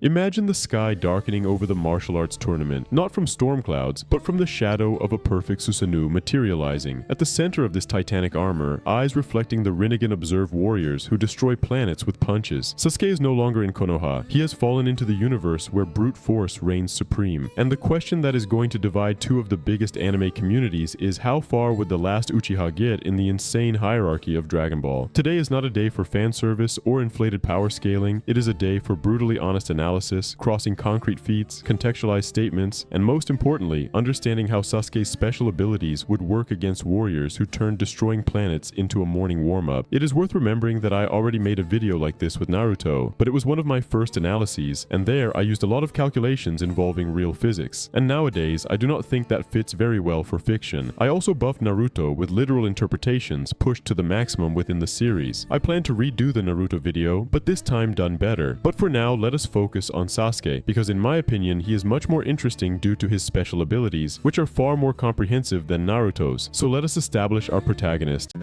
Imagine the sky darkening over the martial arts tournament, not from storm clouds, but from the shadow of a perfect Susanoo materializing. At the center of this titanic armor, eyes reflecting the Rinnegan observe warriors who destroy planets with punches. Sasuke is no longer in Konoha. He has fallen into the universe where brute force reigns supreme. And the question that is going to divide two of the biggest anime communities is how far would the last Uchiha get in the insane hierarchy of Dragon Ball? Today is not a day for fan service or inflated power scaling. It is a day for brutally honest analysis, crossing concrete feats, contextualized statements, and most importantly, understanding how Sasuke's special abilities would work against warriors who turned destroying planets into a morning warm-up. It is worth remembering that I already made a video like this with Naruto, but it was one of my first analyses, and there I used a lot of calculations involving real physics. And nowadays, I do not think that fits very well for fiction. I also buffed Naruto with literal interpretations pushed to the maximum within the series. I plan to redo the Naruto video, but this time done better. But for now, let us focus on Sasuke, because in my opinion he is much more interesting due to his special abilities, which are far more comprehensive than Naruto's. So let us establish our protagonist.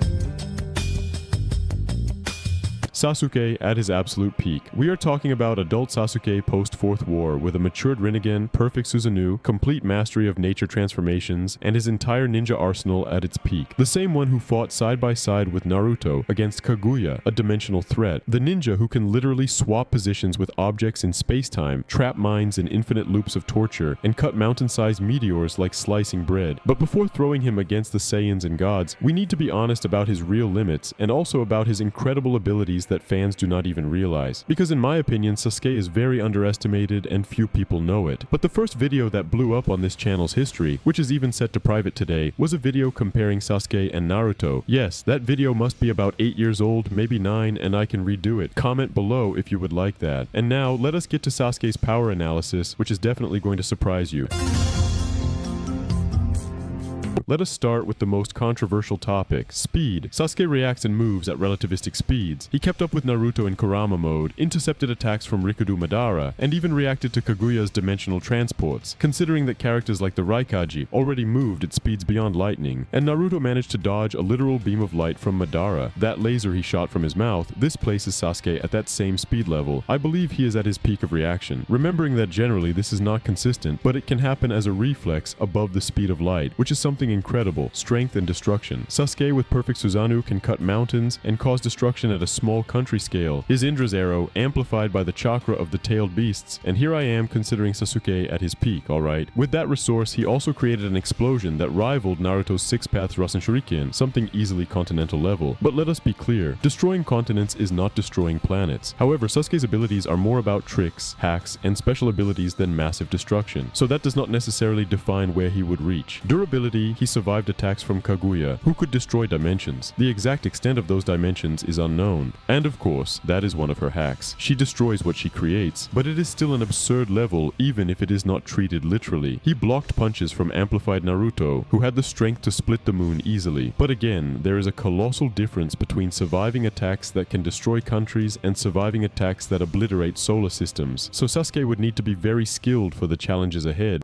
Sasuke at his absolute peak. We are talking about adult Sasuke post-Fourth War with a matured Rinnegan, perfect Susanoo, complete mastery of nature transformations, and his entire ninja arsenal at its peak. The same one who fought side by side with Naruto against Kaguya, a dimensional threat. The ninja who can literally swap positions with objects in space-time, trap minds in infinite loops of torture, and cut mountain-sized meteors like slicing bread. But before throwing him against the Saiyans and gods, we need to be honest about his real limits, and also about his incredible abilities that fans do not even realize. Because in my opinion, Sasuke is very underestimated and few people know it. But the first video that blew up on this channel's history, which is even set to private today, was a video comparing Sasuke and Naruto. Yes, that video must be about 8 years old, maybe 9, and I can redo it. Comment below if you would like that. And now, let us get to Sasuke's power analysis, which is definitely going to surprise you. Let us start with the most controversial topic, speed. Sasuke reacts and moves at relativistic speeds. He kept up with Naruto in Kurama mode, intercepted attacks from Rikudo Madara, and even reacted to Kaguya's dimensional transports, considering that characters like the Raikage already moved at speeds beyond lightning, and Naruto managed to dodge a literal beam of light from Madara. That laser he shot from his mouth, this places Sasuke at that same speed level. I believe he is at his peak of reaction, remembering that generally this is not consistent, but it can happen as a reflex above the speed of light, which is something incredible, strength and destruction. Sasuke with perfect Susanoo can cut mountains and cause destruction at a small country scale. His Indra's arrow amplified by the chakra of the tailed beasts, and here I am considering Sasuke at his peak, alright. With that resource, he also created an explosion that rivaled Naruto's six-path Rasen Shuriken, something easily continental level. But let us be clear, destroying continents is not destroying planets. However, Sasuke's abilities are more about tricks, hacks, and special abilities than massive destruction, so that does not necessarily define where he would reach. Durability, he survived attacks from Kaguya, who could destroy dimensions. The exact extent of those dimensions is unknown. And of course, that is one of her hacks. She destroys what she creates, but it is still an absurd level even if it is not treated literally. He blocked punches from amplified Naruto, who had the strength to split the moon easily. But again, there is a colossal difference between surviving attacks that can destroy countries and surviving attacks that obliterate solar systems. So Sasuke would need to be very skilled for the challenges ahead.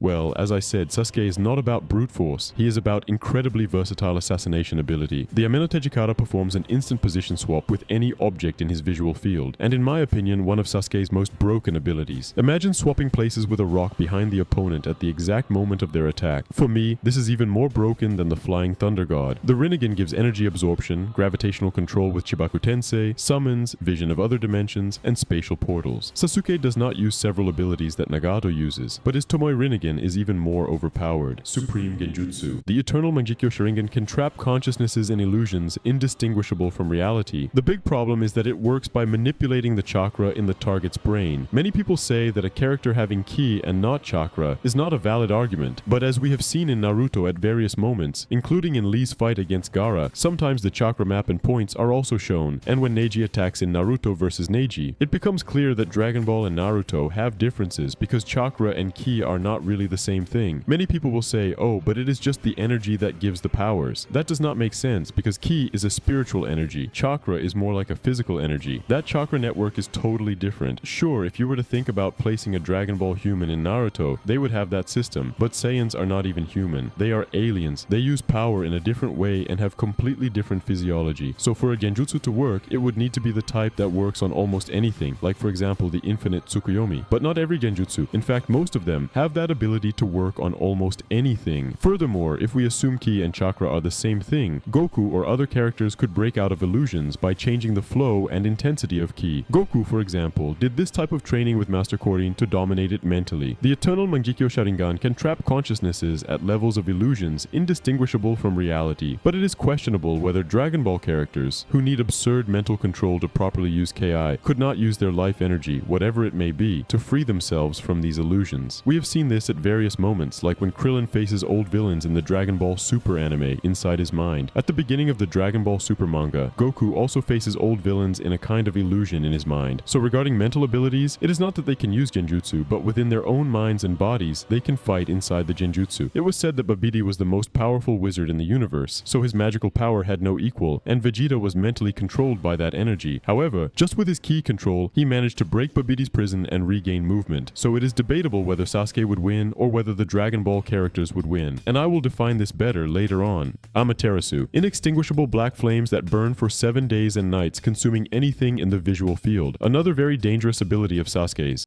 Well, as I said, Sasuke is not about brute force. He is about incredibly versatile assassination ability. The Amenotejikara performs an instant position swap with any object in his visual field, and in my opinion, one of Sasuke's most broken abilities. Imagine swapping places with a rock behind the opponent at the exact moment of their attack. For me, this is even more broken than the Flying Thunder God. The Rinnegan gives energy absorption, gravitational control with Chibaku Tensei, summons, vision of other dimensions, and spatial portals. Sasuke does not use several abilities that Nagato uses, but his Tomoe Rinnegan is even more overpowered. Supreme Genjutsu. The eternal Mangekyo Sharingan can trap consciousnesses and illusions indistinguishable from reality. The big problem is that it works by manipulating the chakra in the target's brain. Many people say that a character having ki and not chakra is not a valid argument, but as we have seen in Naruto at various moments, including in Lee's fight against Gaara, sometimes the chakra map and points are also shown, and when Neji attacks in Naruto vs Neji, it becomes clear that Dragon Ball and Naruto have differences because chakra and ki are not really really the same thing. Many people will say, oh, but it is just the energy that gives the powers. That does not make sense because ki is a spiritual energy. Chakra is more like a physical energy. That chakra network is totally different. Sure, if you were to think about placing a Dragon Ball human in Naruto, they would have that system, but Saiyans are not even human. They are aliens. They use power in a different way and have completely different physiology. So for a genjutsu to work, it would need to be the type that works on almost anything, like for example the infinite Tsukuyomi. But not every genjutsu, in fact most of them, have that ability to work on almost anything. Furthermore, if we assume ki and chakra are the same thing, Goku or other characters could break out of illusions by changing the flow and intensity of ki. Goku, for example, did this type of training with Master Korin to dominate it mentally. The eternal Mangekyo Sharingan can trap consciousnesses at levels of illusions indistinguishable from reality, but it is questionable whether Dragon Ball characters, who need absurd mental control to properly use Ki, could not use their life energy, whatever it may be, to free themselves from these illusions. We have seen this at various moments, like when Krillin faces old villains in the Dragon Ball Super anime inside his mind. At the beginning of the Dragon Ball Super manga, Goku also faces old villains in a kind of illusion in his mind. So regarding mental abilities, it is not that they can use genjutsu, but within their own minds and bodies, they can fight inside the genjutsu. It was said that Babidi was the most powerful wizard in the universe, so his magical power had no equal, and Vegeta was mentally controlled by that energy. However, just with his ki control, he managed to break Babidi's prison and regain movement. So it is debatable whether Sasuke would win or whether the Dragon Ball characters would win, and I will define this better later on. Amaterasu, inextinguishable black flames that burn for 7 days and nights, consuming anything in the visual field. Another very dangerous ability of Sasuke's.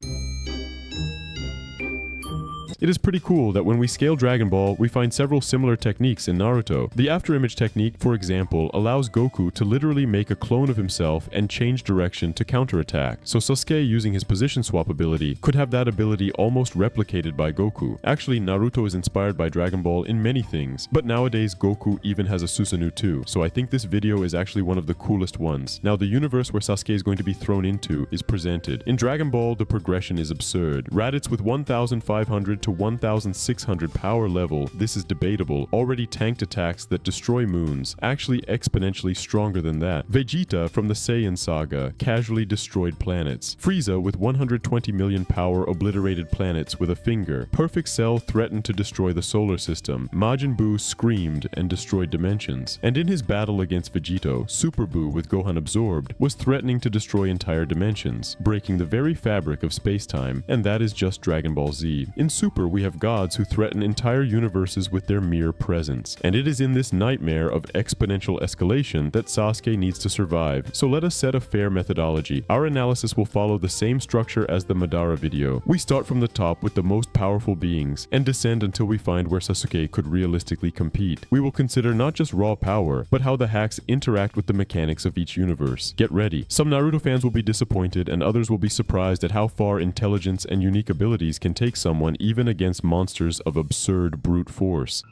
It is pretty cool that when we scale Dragon Ball, we find several similar techniques in Naruto. The afterimage technique, for example, allows Goku to literally make a clone of himself and change direction to counterattack. So Sasuke, using his position swap ability, could have that ability almost replicated by Goku. Actually, Naruto is inspired by Dragon Ball in many things, but nowadays Goku even has a Susanoo too, so I think this video is actually one of the coolest ones. Now, the universe where Sasuke is going to be thrown into is presented. In Dragon Ball, the progression is absurd. Raditz with 1,500 to 1,600 power level, this is debatable, already tanked attacks that destroy moons, actually exponentially stronger than that. Vegeta from the Saiyan saga casually destroyed planets. Frieza with 120 million power obliterated planets with a finger. Perfect Cell threatened to destroy the solar system. Majin Buu screamed and destroyed dimensions. And in his battle against Vegito, Super Buu with Gohan absorbed was threatening to destroy entire dimensions, breaking the very fabric of space-time, and that is just Dragon Ball Z. In Super, we have gods who threaten entire universes with their mere presence, and it is in this nightmare of exponential escalation that Sasuke needs to survive. So let us set a fair methodology. Our analysis will follow the same structure as the Madara video. We start from the top with the most powerful beings, and descend until we find where Sasuke could realistically compete. We will consider not just raw power, but how the hacks interact with the mechanics of each universe. Get ready. Some Naruto fans will be disappointed, and others will be surprised at how far intelligence and unique abilities can take someone even against monsters of absurd brute force.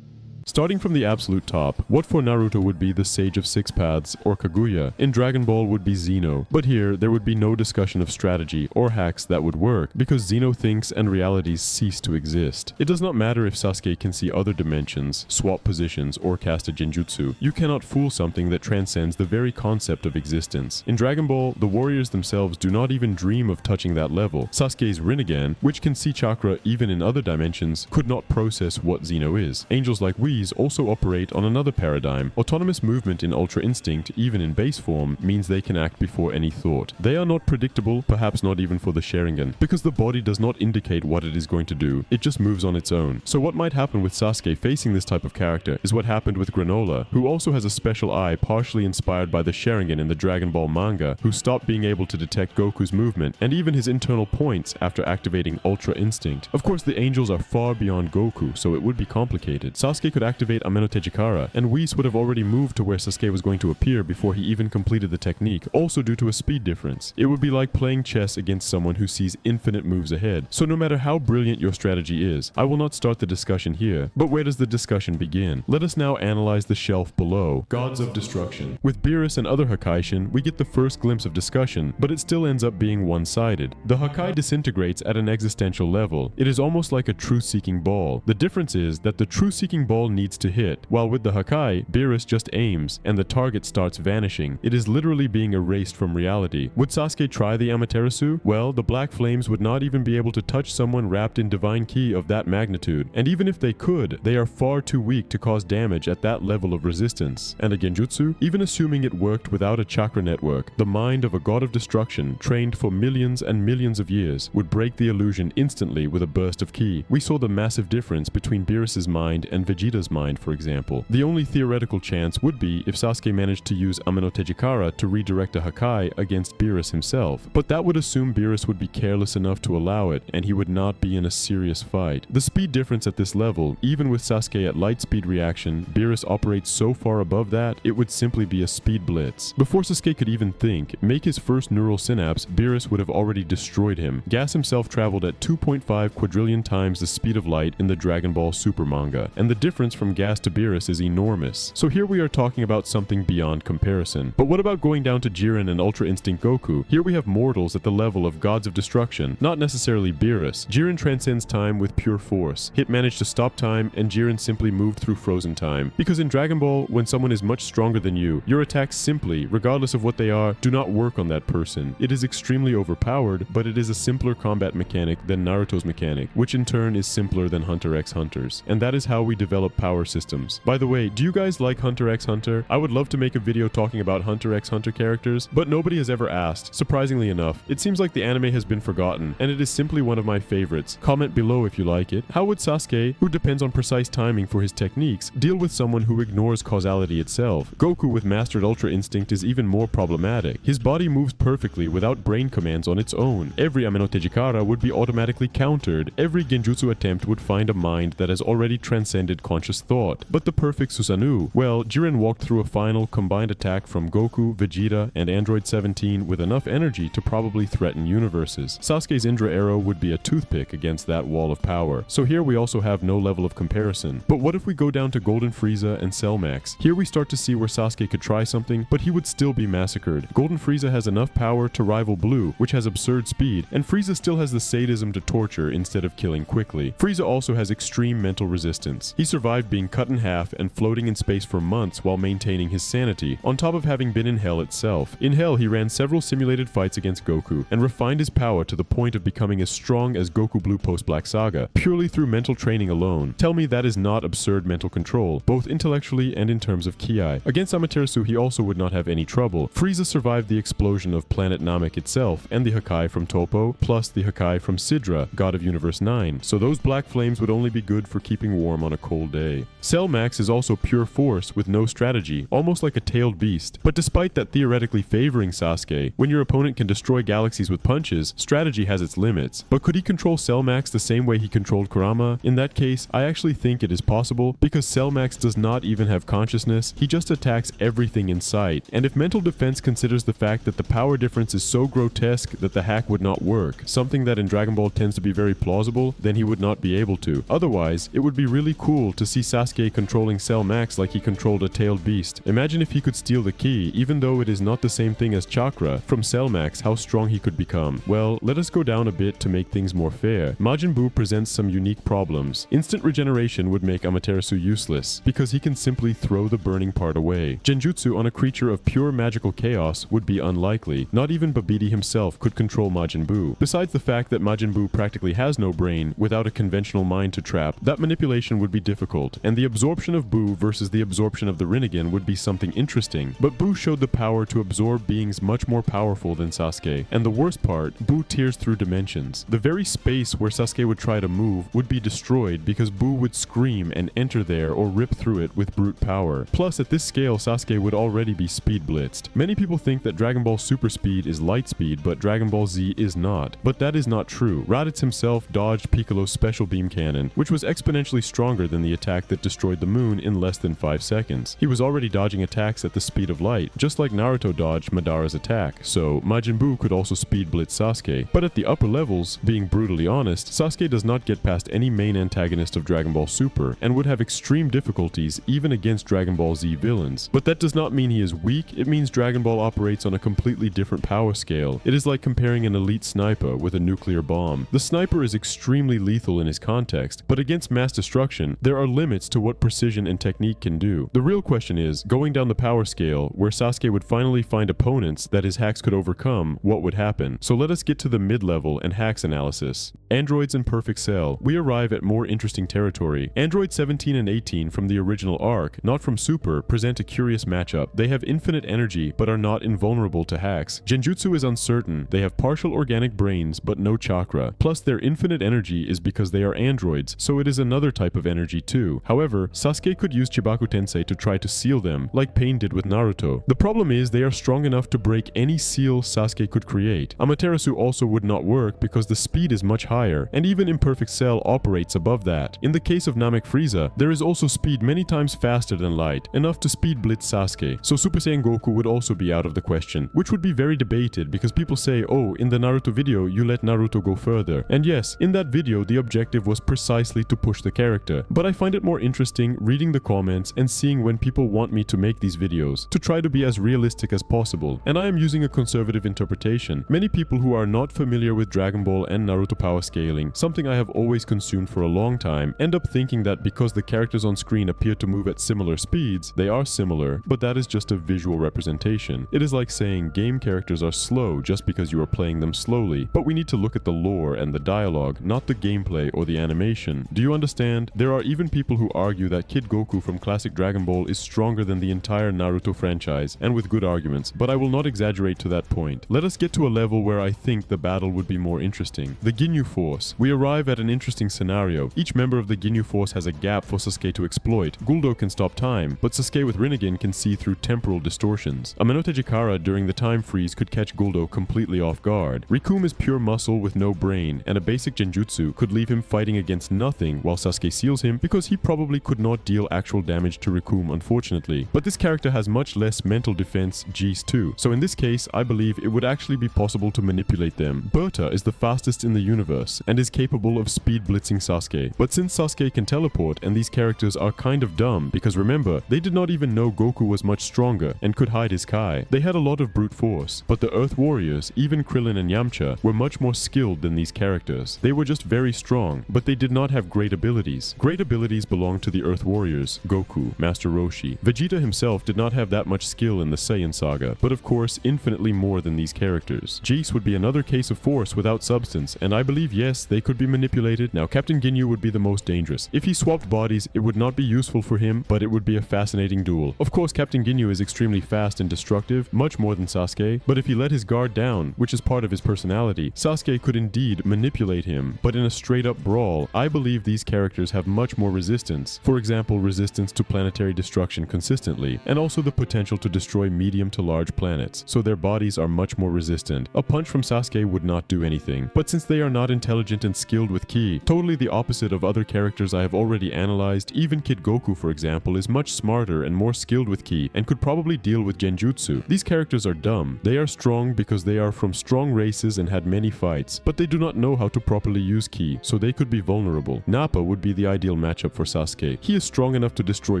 Starting from the absolute top, what for Naruto would be the Sage of Six Paths, or Kaguya, in Dragon Ball would be Zeno. But here, there would be no discussion of strategy or hacks that would work, because Zeno thinks and realities cease to exist. It does not matter if Sasuke can see other dimensions, swap positions, or cast a genjutsu. You cannot fool something that transcends the very concept of existence. In Dragon Ball, the warriors themselves do not even dream of touching that level. Sasuke's Rinnegan, which can see chakra even in other dimensions, could not process what Zeno is. Angels like Whis also operate on another paradigm. Autonomous movement in Ultra Instinct, even in base form, means they can act before any thought. They are not predictable, perhaps not even for the Sharingan, because the body does not indicate what it is going to do. It just moves on its own. So what might happen with Sasuke facing this type of character is what happened with Granolah, who also has a special eye partially inspired by the Sharingan in the Dragon Ball manga, who stopped being able to detect Goku's movement and even his internal points after activating Ultra Instinct. Of course, the angels are far beyond Goku, so it would be complicated. Sasuke could activate Amenotejikara, and Whis would have already moved to where Sasuke was going to appear before he even completed the technique, also due to a speed difference. It would be like playing chess against someone who sees infinite moves ahead. So no matter how brilliant your strategy is, I will not start the discussion here, but where does the discussion begin? Let us now analyze the shelf below. Gods of Destruction. With Beerus and other Hakaishin, we get the first glimpse of discussion, but it still ends up being one-sided. The Hakai disintegrates at an existential level. It is almost like a truth-seeking ball. The difference is that the truth-seeking ball ball needs to hit, while with the Hakai, Beerus just aims, and the target starts vanishing. It is literally being erased from reality. Would Sasuke try the Amaterasu? Well, the black flames would not even be able to touch someone wrapped in divine ki of that magnitude, and even if they could, they are far too weak to cause damage at that level of resistance. And a genjutsu? Even assuming it worked without a chakra network, the mind of a god of destruction, trained for millions and millions of years, would break the illusion instantly with a burst of ki. We saw the massive difference between Beerus's mind and Vegeta's mind, for example. The only theoretical chance would be if Sasuke managed to use Amenotejikara to redirect a Hakai against Beerus himself, but that would assume Beerus would be careless enough to allow it, and he would not be in a serious fight. The speed difference at this level, even with Sasuke at light speed reaction, Beerus operates so far above that, it would simply be a speed blitz. Before Sasuke could even think, make his first neural synapse, Beerus would have already destroyed him. Gas himself traveled at 2.5 quadrillion times the speed of light in the Dragon Ball Super manga, and the difference from Gas to Beerus is enormous. So here we are talking about something beyond comparison. But what about going down to Jiren and Ultra Instinct Goku? Here we have mortals at the level of gods of destruction, not necessarily Beerus. Jiren transcends time with pure force. Hit managed to stop time, and Jiren simply moved through frozen time. Because in Dragon Ball, when someone is much stronger than you, your attacks simply, regardless of what they are, do not work on that person. It is extremely overpowered, but it is a simpler combat mechanic than Naruto's mechanic, which in turn is simpler than Hunter x Hunter's. And that is how we develop power systems. By the way, do you guys like Hunter x Hunter? I would love to make a video talking about Hunter x Hunter characters, but nobody has ever asked. Surprisingly enough, it seems like the anime has been forgotten, and it is simply one of my favorites. Comment below if you like it. How would Sasuke, who depends on precise timing for his techniques, deal with someone who ignores causality itself? Goku with mastered Ultra Instinct is even more problematic. His body moves perfectly without brain commands on its own. Every Amenotejikara would be automatically countered. Every genjutsu attempt would find a mind that has already transcended conscious thought. But the perfect Susanoo? Well, Jiren walked through a final combined attack from Goku, Vegeta, and Android 17 with enough energy to probably threaten universes. Sasuke's Indra arrow would be a toothpick against that wall of power. So here we also have no level of comparison. But what if we go down to Golden Frieza and Cell Max? Here we start to see where Sasuke could try something, but he would still be massacred. Golden Frieza has enough power to rival Blue, which has absurd speed, and Frieza still has the sadism to torture instead of killing quickly. Frieza also has extreme mental resistance. He survived being cut in half and floating in space for months while maintaining his sanity, on top of having been in Hell itself. In Hell, he ran several simulated fights against Goku, and refined his power to the point of becoming as strong as Goku Blue post-Black Saga, purely through mental training alone. Tell me that is not absurd mental control, both intellectually and in terms of ki. Against Amaterasu, he also would not have any trouble. Frieza survived the explosion of Planet Namek itself, and the Hakai from Toppo, plus the Hakai from Sidra, God of Universe 9, so those black flames would only be good for keeping warm on a cold day. Cell Max is also pure force with no strategy, almost like a tailed beast. But despite that theoretically favoring Sasuke, when your opponent can destroy galaxies with punches, strategy has its limits. But could he control Cell Max the same way he controlled Kurama? In that case, I actually think it is possible, because Cell Max does not even have consciousness, he just attacks everything in sight. And if mental defense considers the fact that the power difference is so grotesque that the hack would not work, something that in Dragon Ball tends to be very plausible, then he would not be able to. Otherwise, it would be really cool to see Sasuke controlling Cell Max like he controlled a tailed beast. Imagine if he could steal the ki, even though it is not the same thing as chakra, from Cell Max, how strong he could become. Well, let us go down a bit to make things more fair. Majin Buu presents some unique problems. Instant regeneration would make Amaterasu useless, because he can simply throw the burning part away. Genjutsu on a creature of pure magical chaos would be unlikely. Not even Babidi himself could control Majin Buu. Besides the fact that Majin Buu practically has no brain, without a conventional mind to trap, that manipulation would be difficult, and the absorption of Buu versus the absorption of the Rinnegan would be something interesting. But Buu showed the power to absorb beings much more powerful than Sasuke, and the worst part, Buu tears through dimensions. The very space where Sasuke would try to move would be destroyed because Buu would scream and enter there or rip through it with brute power. Plus, at this scale, Sasuke would already be speed blitzed. Many people think that Dragon Ball Super Speed is light speed, but Dragon Ball Z is not. But that is not true. Raditz himself dodged Piccolo's special beam cannon, which was exponentially stronger than the attack that destroyed the moon in less than 5 seconds. He was already dodging attacks at the speed of light, just like Naruto dodged Madara's attack, so Majin Buu could also speed blitz Sasuke. But at the upper levels, being brutally honest, Sasuke does not get past any main antagonist of Dragon Ball Super, and would have extreme difficulties even against Dragon Ball Z villains. But that does not mean he is weak, it means Dragon Ball operates on a completely different power scale. It is like comparing an elite sniper with a nuclear bomb. The sniper is extremely lethal in his context, but against mass destruction, there are limits to what precision and technique can do. The real question is, going down the power scale, where Sasuke would finally find opponents that his hacks could overcome, what would happen? So let us get to the mid-level and hacks analysis. Androids in Perfect Cell. We arrive at more interesting territory. Android 17 and 18 from the original arc, not from Super, present a curious matchup. They have infinite energy, but are not invulnerable to hacks. Genjutsu is uncertain. They have partial organic brains, but no chakra. Plus, their infinite energy is because they are androids, so it is another type of energy too. However, Sasuke could use Chibaku Tensei to try to seal them, like Pain did with Naruto. The problem is they are strong enough to break any seal Sasuke could create. Amaterasu also would not work because the speed is much higher, and even Imperfect Cell operates above that. In the case of Namek Frieza, there is also speed many times faster than light, enough to speed blitz Sasuke, so Super Saiyan Goku would also be out of the question, which would be very debated because people say, oh, in the Naruto video you let Naruto go further. And yes, in that video the objective was precisely to push the character, but I find it more interesting reading the comments and seeing when people want me to make these videos, to try to be as realistic as possible, and I am using a conservative interpretation. Many people who are not familiar with Dragon Ball and Naruto power scaling, something I have always consumed for a long time, end up thinking that because the characters on screen appear to move at similar speeds, they are similar, but that is just a visual representation. It is like saying game characters are slow just because you are playing them slowly, but we need to look at the lore and the dialogue, not the gameplay or the animation. Do you understand? There are even people who argue that Kid Goku from classic Dragon Ball is stronger than the entire Naruto franchise, and with good arguments, but I will not exaggerate to that point. Let us get to a level where I think the battle would be more interesting. The Ginyu Force. We arrive at an interesting scenario. Each member of the Ginyu Force has a gap for Sasuke to exploit. Guldo can stop time, but Sasuke with Rinnegan can see through temporal distortions. Amenotejikara during the time freeze could catch Guldo completely off guard. Rikum is pure muscle with no brain, and a basic genjutsu could leave him fighting against nothing while Sasuke seals him because he probably could not deal actual damage to Rikum, unfortunately. But this character has much less mental defense G's too, so in this case I believe it would actually be possible to manipulate them. Berta is the fastest in the universe and is capable of speed blitzing Sasuke, but since Sasuke can teleport and these characters are kind of dumb because remember, they did not even know Goku was much stronger and could hide his Kai. They had a lot of brute force, but the Earth Warriors, even Krillin and Yamcha, were much more skilled than these characters. They were just very strong, but they did not have great abilities. Great abilities belonged to the Earth Warriors, Goku, Master Roshi. Vegeta himself did not have that much skill in the Saiyan saga, but of course infinitely more than these characters. Jeice would be another case of force without substance, and I believe yes, they could be manipulated. Now Captain Ginyu would be the most dangerous. If he swapped bodies, it would not be useful for him, but it would be a fascinating duel. Of course, Captain Ginyu is extremely fast and destructive, much more than Sasuke, but if he let his guard down, which is part of his personality, Sasuke could indeed manipulate him. But in a straight-up brawl, I believe these characters have much more resistance. For example, resistance to planetary destruction consistently, and also the potential to destroy medium to large planets, so their bodies are much more resistant. A punch from Sasuke would not do anything, but since they are not intelligent and skilled with ki, totally the opposite of other characters I have already analyzed, even Kid Goku for example is much smarter and more skilled with ki, and could probably deal with genjutsu. These characters are dumb. They are strong because they are from strong races and had many fights, but they do not know how to properly use ki, so they could be vulnerable. Nappa would be the ideal matchup for Sasuke. He is strong enough to destroy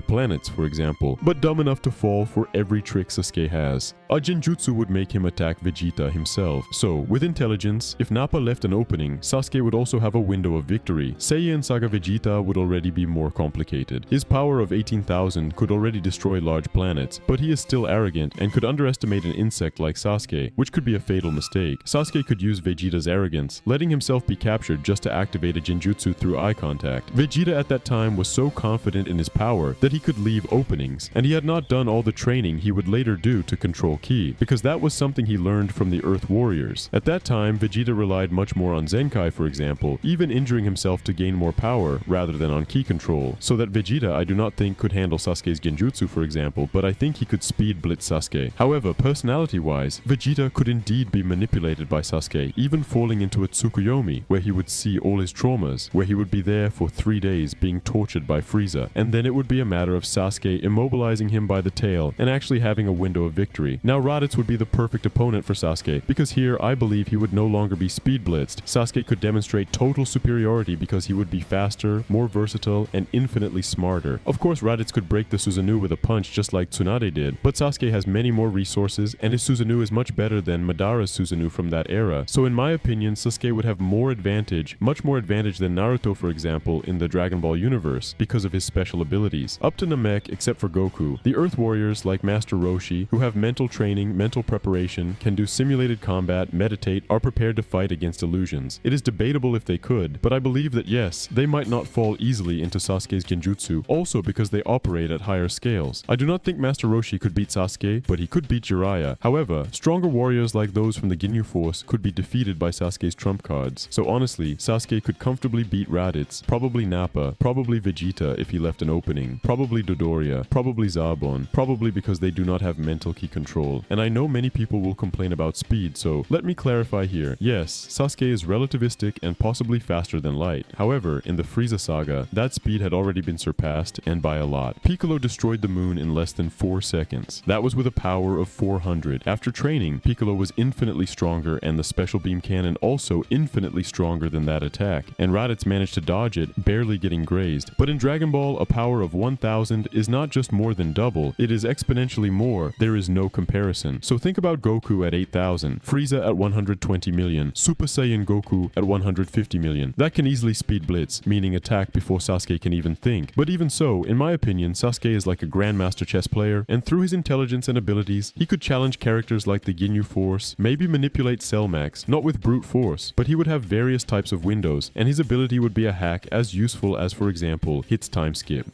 planets, for example, but dumb enough to fall for every trick Sasuke has. A genjutsu would make him attack Vegeta himself. So, with intelligence, if Nappa left an opening, Sasuke would also have a window of victory. Saiyan Saga Vegeta would already be more complicated. His power of 18,000 could already destroy large planets, but he is still arrogant and could underestimate an insect like Sasuke, which could be a fatal mistake. Sasuke could use Vegeta's arrogance, letting himself be captured just to activate a genjutsu through eye contact. Vegeta at that time was so confident in his power that he could leave openings, and he had not done all the training he would later do to control ki, because that was something he learned from the Earth Warriors. At that time, Vegeta relied much more on Zenkai, for example, even injuring himself to gain more power rather than on ki control, so that Vegeta I do not think could handle Sasuke's genjutsu, for example, but I think he could speed blitz Sasuke. However, personality-wise, Vegeta could indeed be manipulated by Sasuke, even falling into a Tsukuyomi, where he would see all his traumas, where he would be there for 3 days being tortured by Frieza, and then it would be a matter of Sasuke immobilizing him by the tail and actually having a window of victory. Now Raditz would be the perfect opponent for Sasuke, because here I believe he would no longer be speed blitzed. Sasuke could demonstrate total superiority because he would be faster, more versatile, and infinitely smarter. Of course Raditz could break the Susanoo with a punch just like Tsunade did, but Sasuke has many more resources and his Susanoo is much better than Madara's Susanoo from that era. So in my opinion, Sasuke would have more advantage, much more advantage than Naruto for example in the Dragon Ball universe, universe because of his special abilities. Up to Namek, except for Goku, the Earth Warriors like Master Roshi, who have mental training, mental preparation, can do simulated combat, meditate, are prepared to fight against illusions. It is debatable if they could, but I believe that yes, they might not fall easily into Sasuke's genjutsu, also because they operate at higher scales. I do not think Master Roshi could beat Sasuke, but he could beat Jiraiya. However, stronger warriors like those from the Ginyu Force could be defeated by Sasuke's trump cards. So honestly, Sasuke could comfortably beat Raditz, probably Nappa, probably Vegeta if he left an opening, probably Dodoria, probably Zarbon, probably because they do not have mental key control. And I know many people will complain about speed, so let me clarify here. Yes, Sasuke is relativistic and possibly faster than light. However, in the Frieza saga, that speed had already been surpassed, and by a lot. Piccolo destroyed the moon in less than 4 seconds. That was with a power of 400. After training, Piccolo was infinitely stronger, and the special beam cannon also infinitely stronger than that attack, and Raditz managed to dodge it, barely getting grazed. But in Dragon Ball, a power of 1000 is not just more than double, it is exponentially more. There is no comparison. So think about Goku at 8000, Frieza at 120 million, Super Saiyan Goku at 150 million. That can easily speed Blitz, meaning attack before Sasuke can even think. But even so, in my opinion, Sasuke is like a grandmaster chess player, and through his intelligence and abilities, he could challenge characters like the Ginyu Force, maybe manipulate Cell Max, not with brute force, but he would have various types of windows, and his ability would be a hack as useful as, for example, Hit's time skip.